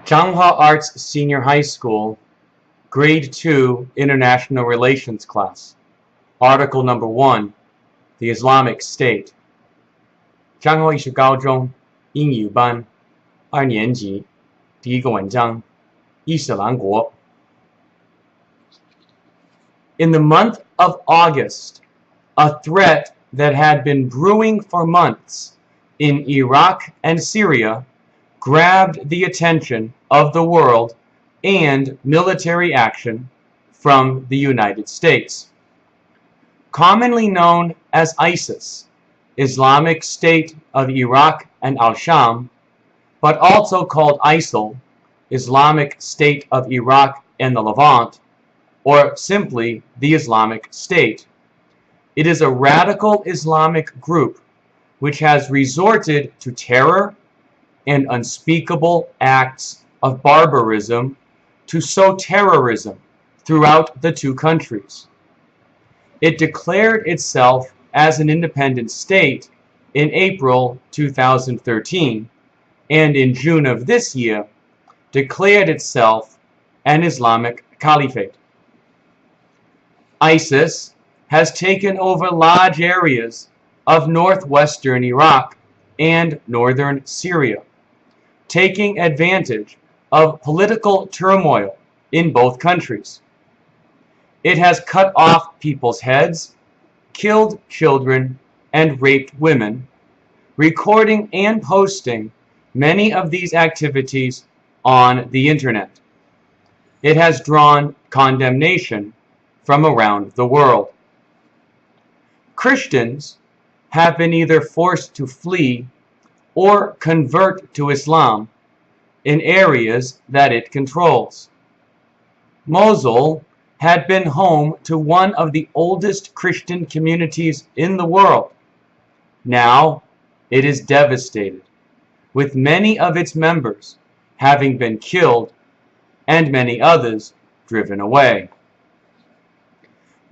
Changhua Arts Senior High School, Grade 2 International Relations Class. Article number 1, The Islamic State. 江华艺术高中英语班2年级第一个文章，伊斯兰国。In the month of August, a threat that had been brewing for months in Iraq and Syria grabbed the attention of the world and military action from the United States. Commonly known as ISIS, Islamic State of Iraq and Al-Sham, but also called ISIL, Islamic State of Iraq and the Levant, or simply the Islamic State. It is a radical Islamic group which has resorted to terror and unspeakable acts of barbarism to sow terrorism throughout the two countries. It declared itself as an independent state in April 2013, and in June of this year declared itself an Islamic caliphate. ISIS has taken over large areas of northwestern Iraq and northern Syria, taking advantage of political turmoil in both countries. It has cut off people's heads, killed children, and raped women, recording and posting many of these activities on the internet. It has drawn condemnation from around the world. Christians have been either forced to flee or convert to Islam in areas that it controls. Mosul had been home to one of the oldest Christian communities in the world. Now it is devastated, with many of its members having been killed and many others driven away.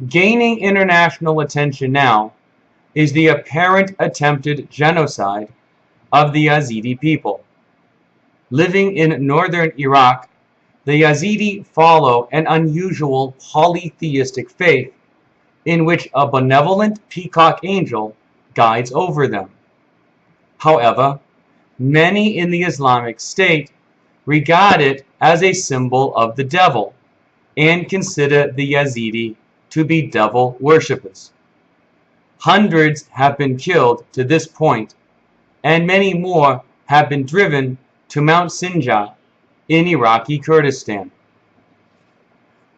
Gaining international attention now is the apparent attempted genocide of the Yazidi people. Living in northern Iraq, the Yazidi follow an unusual polytheistic faith in which a benevolent peacock angel guides over them. However, many in the Islamic State regard it as a symbol of the devil and consider the Yazidi to be devil worshippers. Hundreds have been killed to this point, and many more have been driven to Mount Sinjar in Iraqi Kurdistan.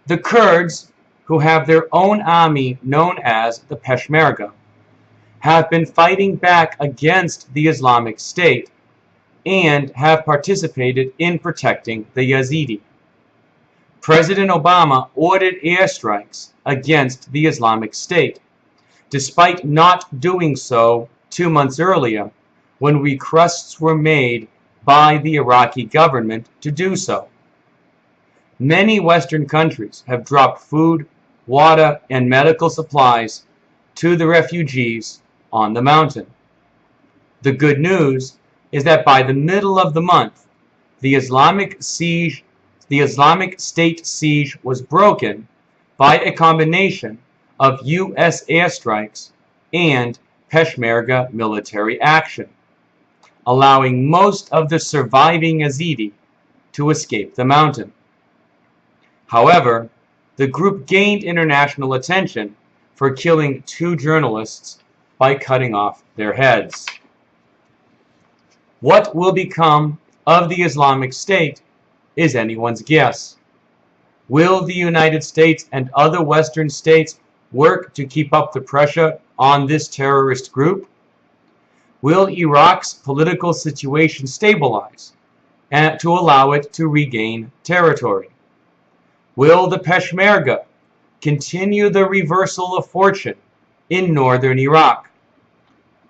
The Kurds, who have their own army known as the Peshmerga, have been fighting back against the Islamic State and have participated in protecting the Yazidi. President Obama ordered airstrikes against the Islamic State, despite not doing so 2 months earlier when requests were made by the Iraqi government to do so. Many Western countries have dropped food, water, and medical supplies to the refugees on the mountain. The good news is that by the middle of the month, the Islamic State siege was broken by a combination of U.S. airstrikes and Peshmerga military action, allowing most of the surviving Yazidi to escape the mountain. However, the group gained international attention for killing 2 journalists by cutting off their heads. What will become of the Islamic State is anyone's guess. Will the United States and other Western states work to keep up the pressure on this terrorist group? Will Iraq's political situation stabilize and to allow it to regain territory? Will the Peshmerga continue the reversal of fortune in northern Iraq?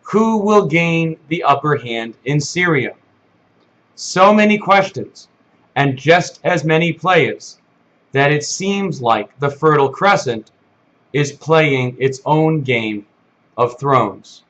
Who will gain the upper hand in Syria? So many questions and just as many players that it seems like the Fertile Crescent is playing its own game of thrones.